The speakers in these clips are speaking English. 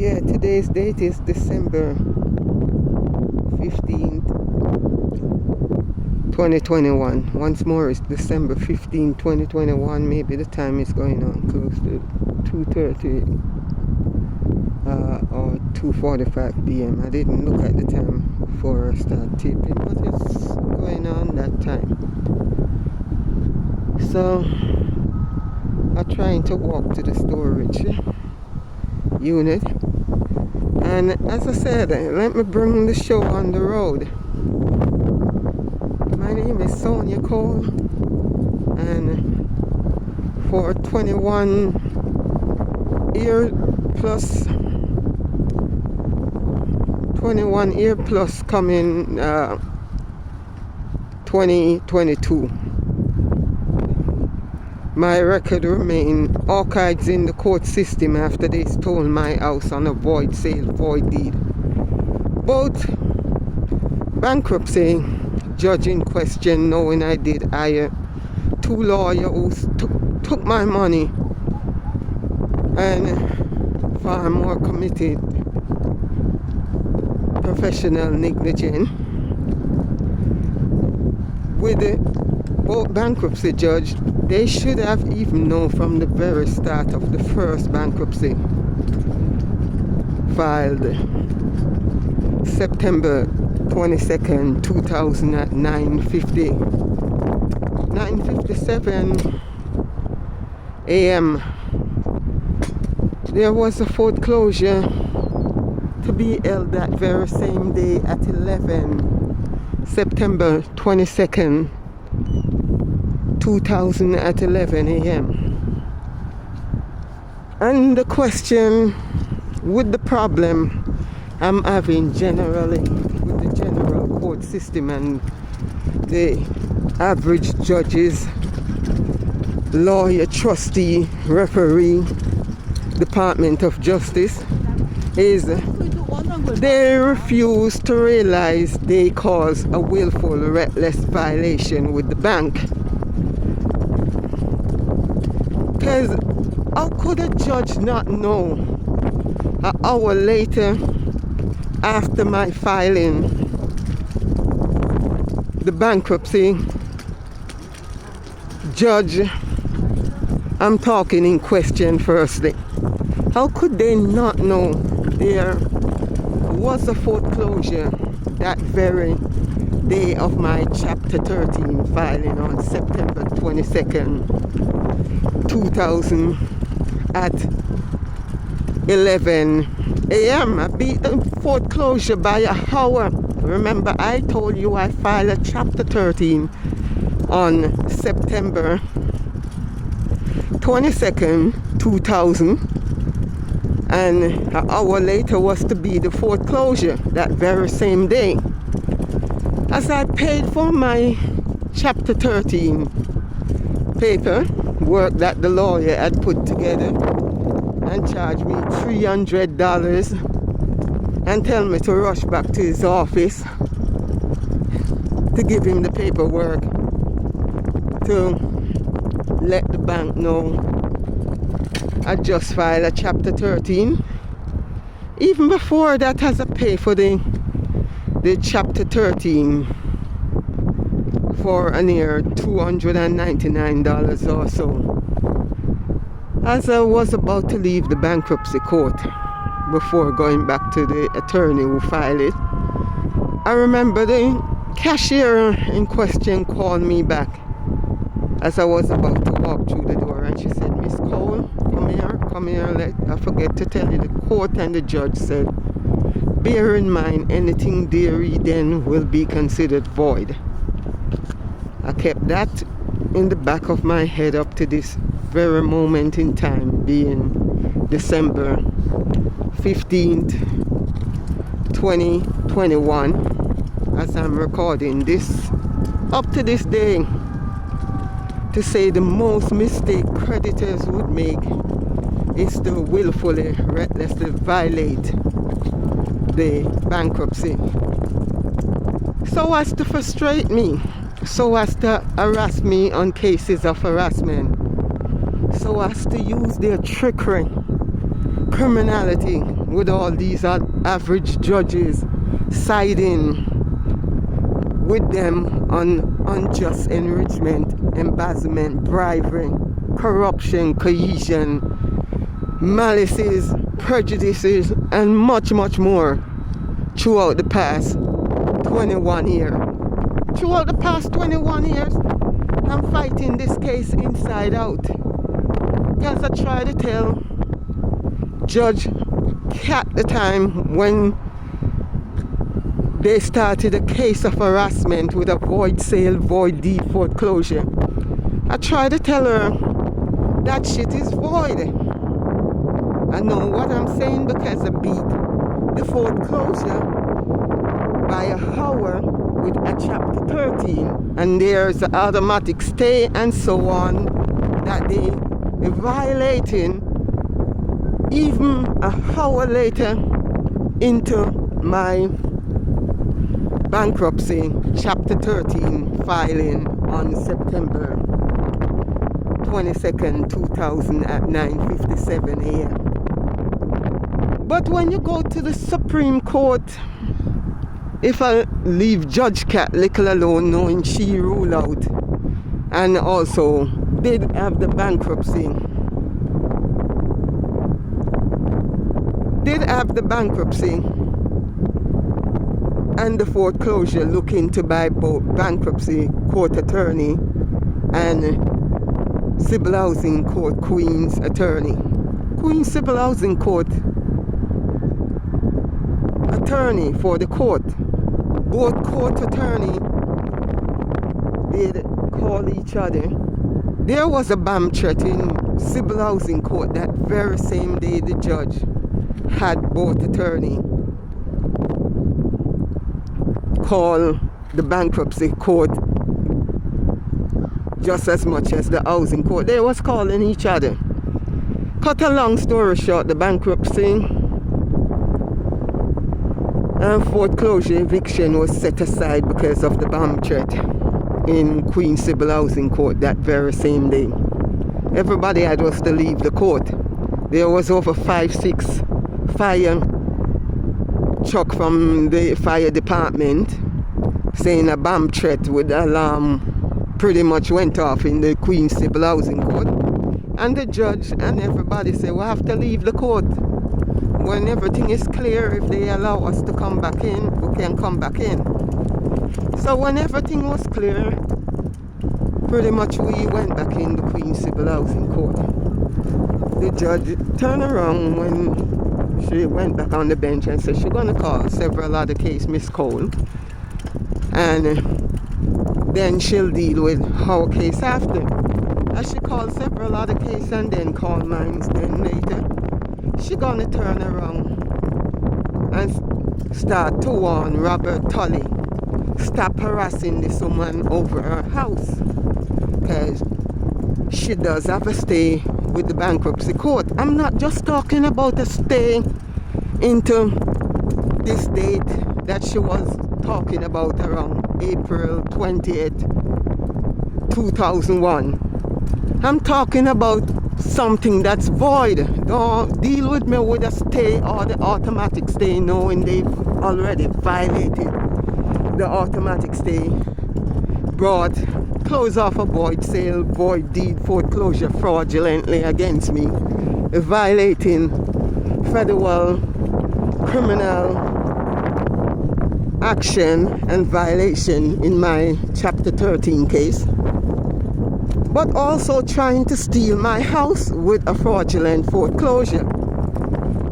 Yeah, today's date is December 15th, 2021. Once more, it's December 15th, 2021. Maybe the time is going on close to 2:30 or 2:45 p.m. I didn't look at the time before I started taping, but it's going on that time. So, I'm trying to walk to the storage unit. And as I said, let me bring the show on the road. My name is Sonia Cole, and for 21 year plus coming 2022. My record remained archived in the court system after they stole my house on a void sale, void deed. Both bankruptcy judge in question, knowing I did hire two lawyers who took my money, and far more committed professional negligence. With both bankruptcy judge, they should have even known from the very start of the first bankruptcy filed September 22nd, 2000 at 9:57 a.m. There was a foreclosure to be held that very same day at September 22nd, 2000 at 11 a.m. And the question with the problem I'm having generally with the general court system and the average judges, lawyer, trustee, referee, Department of Justice is they refuse to realize they cause a willful, reckless violation with the bank. Because how could a judge not know an hour later after my filing the bankruptcy judge, I'm talking in question firstly, how could they not know there was a foreclosure that very day of my chapter 13 filing on September 22nd, 2000 at 11 a.m. I beat the foreclosure by an hour. Remember, I told you I filed a chapter 13 on September 22nd, 2000, and an hour later was to be the foreclosure that very same day. As I paid for my chapter 13 paper work that the lawyer had put together and charged me $300 and tell me to rush back to his office to give him the paperwork to let the bank know I just filed a chapter 13. Even before that, as I pay for the chapter 13 for a near $299 or so. As I was about to leave the bankruptcy court before going back to the attorney who filed it, I remember the cashier in question called me back as I was about to walk through the door, and she said, "Miss Cole, come here. I forget to tell you, the court and the judge said, bear in mind anything dairy then will be considered void." I kept that in the back of my head up to this very moment in time, being December 15th, 2021, as I'm recording this, up to this day, to say the most mistake creditors would make is to willfully, recklessly violate the bankruptcy, so as to frustrate me, so as to harass me on cases of harassment, so as to use their trickery criminality with all these average judges siding with them on unjust enrichment, embezzlement, bribery, corruption, cohesion, malices, prejudices, and much, much more throughout the past 21 years. Throughout the past 21 years, I'm fighting this case inside out. Because I try to tell Judge at the time when they started a case of harassment with a void sale, void deed foreclosure. I try to tell her that shit is void. I know what I'm saying because I beat the foreclosure by a hour with a chapter 13, and there's an automatic stay and so on that they are violating even a hour later into my bankruptcy chapter 13 filing on September 22nd, 2000 at 9:57 a.m. But when you go to the Supreme Court, if I leave Judge Cat little alone, knowing she ruled out and also did have the bankruptcy, and the foreclosure looking to buy both bankruptcy court attorney and civil housing court Queen's attorney. Queen's civil housing court attorney for the court. Both court attorney did call each other. There was a BAM threat in civil housing court that very same day the judge had both attorney call the bankruptcy court just as much as the housing court. They was calling each other. Cut a long story short, the bankruptcy and foreclosure eviction was set aside because of the bomb threat in Queen Civil Housing Court that very same day. Everybody had was to leave the court. There was over 5-6 fire truck from the fire department saying a bomb threat with alarm pretty much went off in the Queen Civil Housing Court, and the judge and everybody said we have to leave the court. When everything is clear, if they allow us to come back in, we can come back in. So when everything was clear, pretty much we went back in the Queen Civil Housing Court. The judge turned around when she went back on the bench and said she's going to call several other cases, Miss Cole, and then she'll deal with our case after. As she called several other cases and then called mine then later, she gonna turn around and start to warn Robert Tully, stop harassing this woman over her house, because she does have a stay with the bankruptcy court. I'm not just talking about a stay into this date that she was talking about around April 20th, 2001. I'm talking about something that's void. Don't deal with me with a stay or the automatic stay knowing they've already violated the automatic stay, brought close off a void sale, void deed foreclosure fraudulently against me, violating federal criminal action and violation in my chapter 13 case, but also trying to steal my house with a fraudulent foreclosure.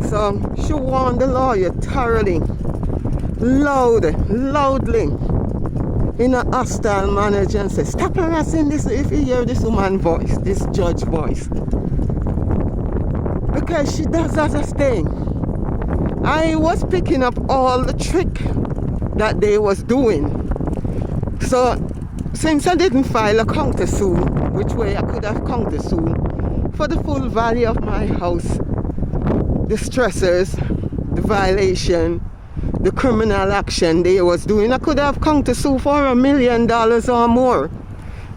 So she warned the lawyer thoroughly, loudly, in a hostile manner, and said, stop harassing this, if you hear this woman's voice, this judge voice. Because she does as a stay. I was picking up all the trick that they was doing. So since I didn't file a counter suit, which way I could have counter sued for the full value of my house, the stressors, the violation, the criminal action they was doing, I could have counter sued for $1 million or more.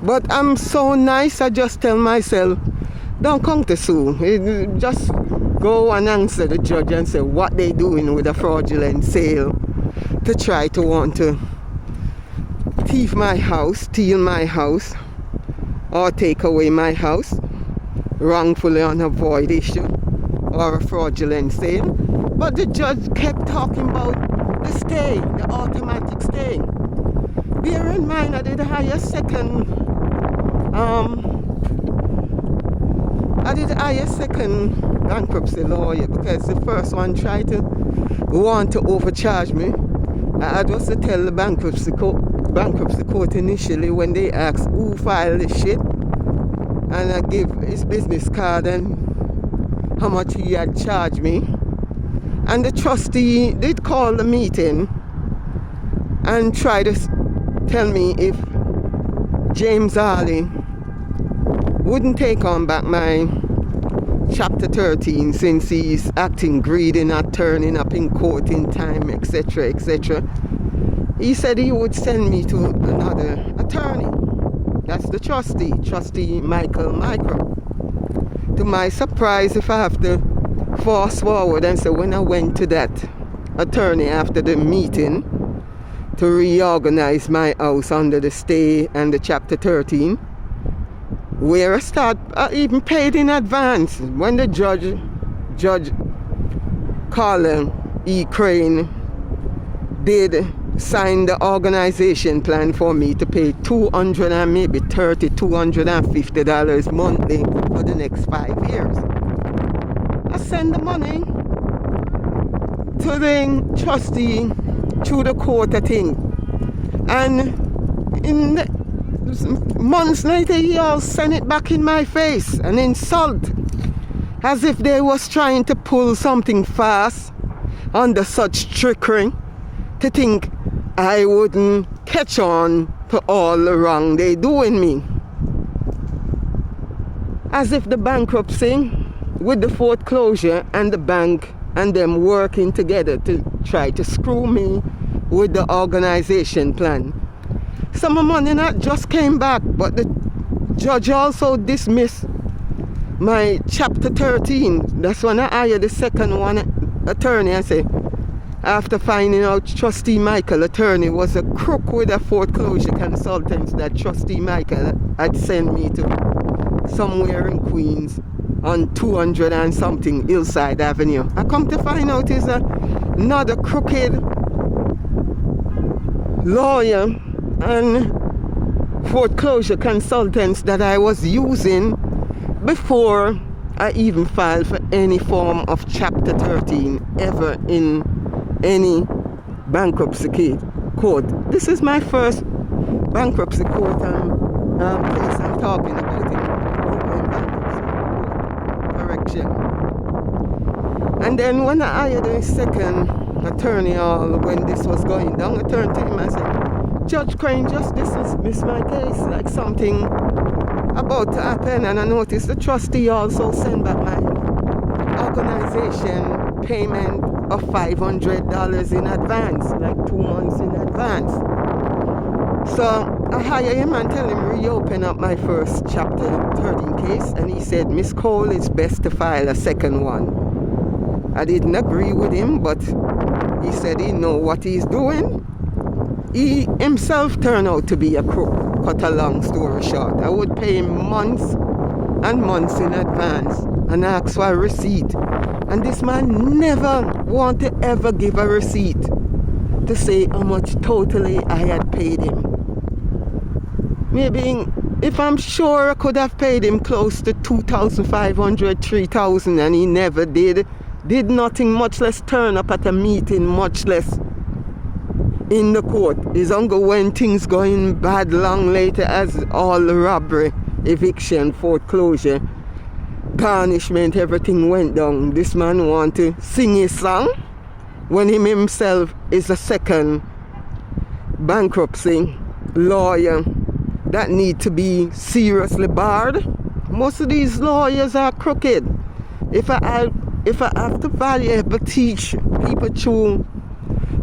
But I'm so nice, I just tell myself, don't come to sue. Just go and answer the judge and say what they doing with a fraudulent sale to try to want to thief my house, steal my house, or take away my house wrongfully on a void issue or a fraudulent sale. But the judge kept talking about the stay, the automatic stay. Bear in mind I did hire second bankruptcy lawyer because the first one tried to want to overcharge me. I was to tell the bankruptcy court initially when they asked who filed this shit, and I gave his business card and how much he had charged me. And the trustee did call the meeting and try to tell me if James Harley wouldn't take on back my Chapter 13 since he's acting greedy, not turning up in court in time, etc., etc. He said he would send me to another attorney. That's the trustee Michael Micro. To my surprise, if I have to fast forward and say when I went to that attorney after the meeting to reorganize my house under the stay and the Chapter 13, where I even paid in advance when the Judge Colin E. Crane did sign the organization plan for me to pay $200 and maybe $250 monthly for the next 5 years. I send the money to the trustee through the court, I think, and in the months later he all sent it back in my face and insult, as if they was trying to pull something fast under such trickery, to think I wouldn't catch on to all the wrong they doing me. As if the bankruptcy with the foreclosure and the bank and them working together to try to screw me with the organization plan. Some money not just came back, but the judge also dismissed my Chapter 13. That's when I hired the second one attorney and say, after finding out Trustee Michael attorney was a crook with a foreclosure consultants that Trustee Michael had sent me to somewhere in Queens on 200 and something Hillside Avenue. I come to find out is another crooked lawyer and foreclosure consultants that I was using before I even filed for any form of Chapter 13 ever in any bankruptcy court. This is my first bankruptcy court case I'm talking about in Brooklyn Bankruptcy Court. Correction. And then when I hired a second attorney, when this was going down, I turned to him and said, Judge Crane, just dismiss my case, like something about to happen. And I noticed the trustee also sent back my organization payment of $500 in advance, like 2 months in advance. So I hire him and tell him reopen up my first Chapter 13 case, and he said, Miss Cole, it's best to file a second one. I didn't agree with him, but he said he know what he's doing. He himself turned out to be a crook. Cut a long story short, I would pay him months and months in advance and ask for a receipt. And this man never wanted to ever give a receipt to say how much totally I had paid him. Maybe, if I'm sure, I could have paid him close to $2,500, $3,000, and he never did nothing, much less turn up at a meeting, much less in the court. It's only when things going bad long later, as all the robbery, eviction, foreclosure, garnishment, everything went down. This man want to sing his song when him himself is a second bankruptcy lawyer that need to be seriously barred. Most of these lawyers are crooked. If I have to valuable teach people through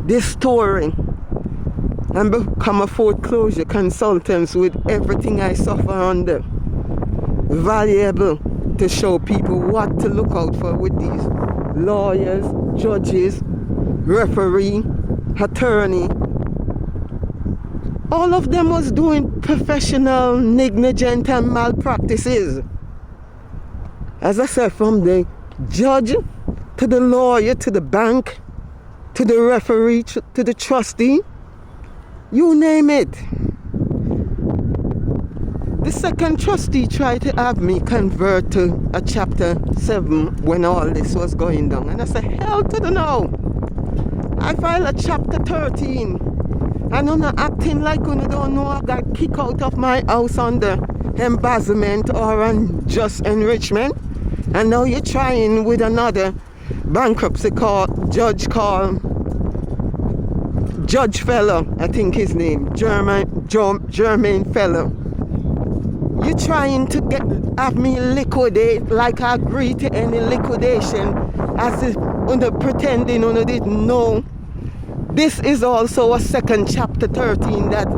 this story and become a foreclosure consultant with everything I suffer under, valuable to show people what to look out for with these lawyers, judges, referee, attorney. All of them was doing professional negligent and malpractices. As I said, from the judge to the lawyer to the bank to the referee to the trustee, you name it. The second trustee tried to have me convert to a chapter 7 when all this was going down. And I said, hell to the no. I filed a chapter 13. And I'm not acting like you don't know I got kicked out of my house under embezzlement or unjust enrichment. And now you're trying with another bankruptcy judge Fellow, I think his name, Jermaine Fellow. You're trying to have me liquidate like I agree to any liquidation as if pretending you didn't know. This is also a second chapter 13 that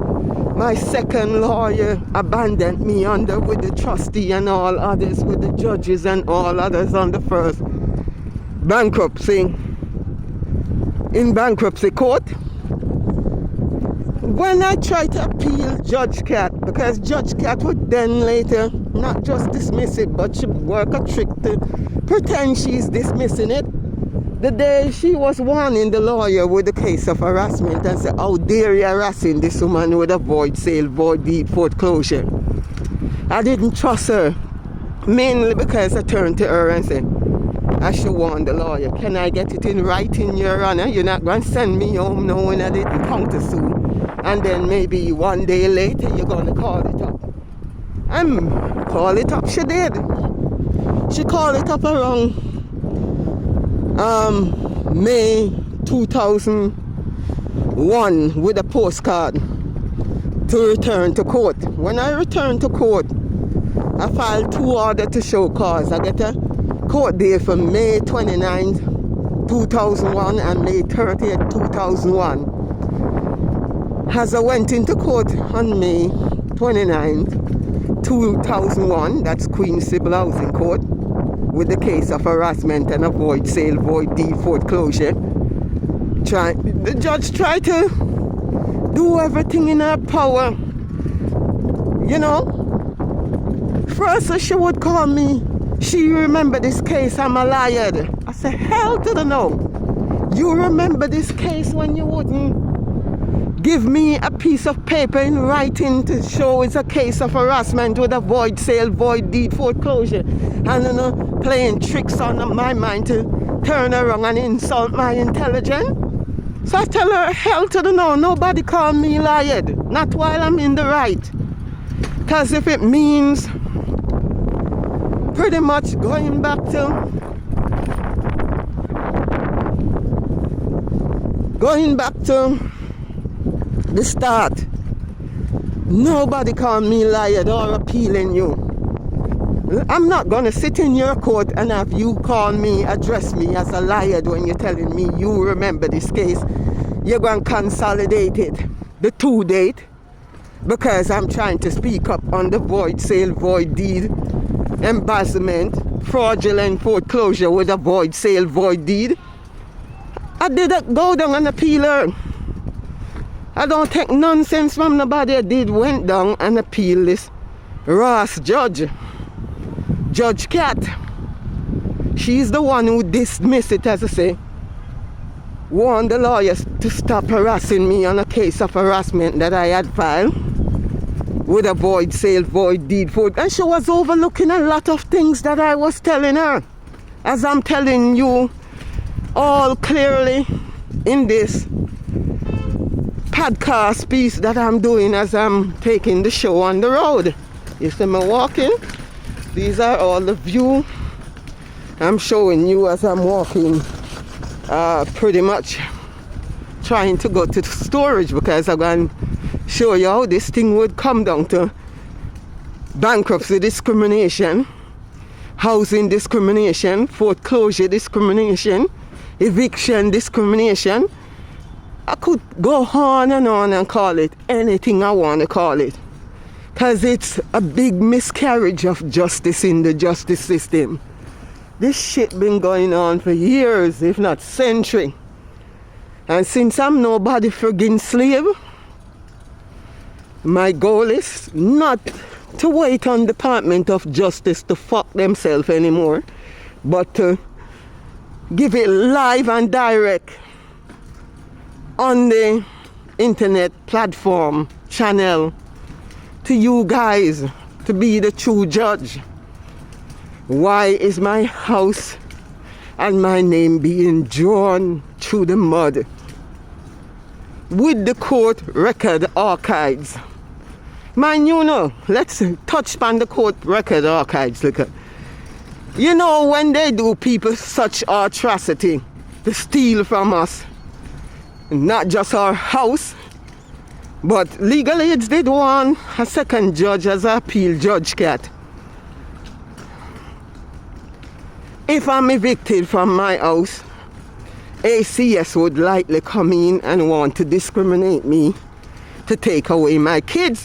my second lawyer abandoned me under with the trustee and all others, with the judges and all others on the first bankruptcy, in bankruptcy court. When I tried to appeal Judge Cat, because Judge Cat would then later not just dismiss it, but she work a trick to pretend she's dismissing it. The day she was warning the lawyer with the case of harassment and said, how dare you harassing this woman with a void sale, void deed, foreclosure. I didn't trust her, mainly because I turned to her and said, I should warn the lawyer. Can I get it in writing, Your Honor? You're not going to send me home knowing I didn't countersue. And then maybe one day later you're going to call it up. And call it up, she did. She called it up around May 2001 with a postcard to return to court. When I returned to court, I filed 2 orders to show cause. I get a court date for May 29th, 2001 and May 30th, 2001. As I went into court on May 29th, 2001, that's Queen Civil Housing Court, with the case of harassment and a void sale, void deed, foreclosure. The judge tried to do everything in her power. You know, first she would call me, she remember this case, I'm a liar. I said, hell to the no. You remember this case when you wouldn't give me a piece of paper in writing to show it's a case of harassment with a void sale, void deed, foreclosure, and playing tricks on my mind to turn around and insult my intelligence. So I tell her, hell to the no, nobody call me lied, not while I'm in the right. Because if it means pretty much going back to the start, nobody call me liar or appealing you. I'm not going to sit in your court and have you call me, address me as a liar when you're telling me you remember this case. You're going to consolidate it, the 2 date, because I'm trying to speak up on the void sale, void deed, embezzlement, fraudulent foreclosure with a void sale, void deed. I didn't go down and appeal her. I don't take nonsense from nobody. I went down and appeal this Ross Judge Cat. She's the one who dismissed it, as I say. Warned the lawyers to stop harassing me on a case of harassment that I had filed with a void sale, void deed, and she was overlooking a lot of things that I was telling her, as I'm telling you all clearly in this podcast piece that I'm doing as I'm taking the show on the road. You see me walking? These are all the view I'm showing you as I'm walking, pretty much trying to go to the storage, because I'm going to show you how this thing would come down to bankruptcy discrimination, housing discrimination, foreclosure discrimination, eviction discrimination. I could go on and call it anything I want to call it. Because it's a big miscarriage of justice in the justice system. This shit been going on for years, if not century. And since I'm nobody friggin' slave, my goal is not to wait on Department of Justice to fuck themselves anymore, but to give it live and direct on the internet platform channel to you guys to be the true judge. Why is my house and my name being drawn through the mud with the court record archives? Man, you know, let's touch on the court record archives. Look at, you know, when they do people such atrocity to steal from us, not just our house, but legal aids did want a second judge as an appeal judge cat. If I'm evicted from my house, ACS would likely come in and want to discriminate me to take away my kids.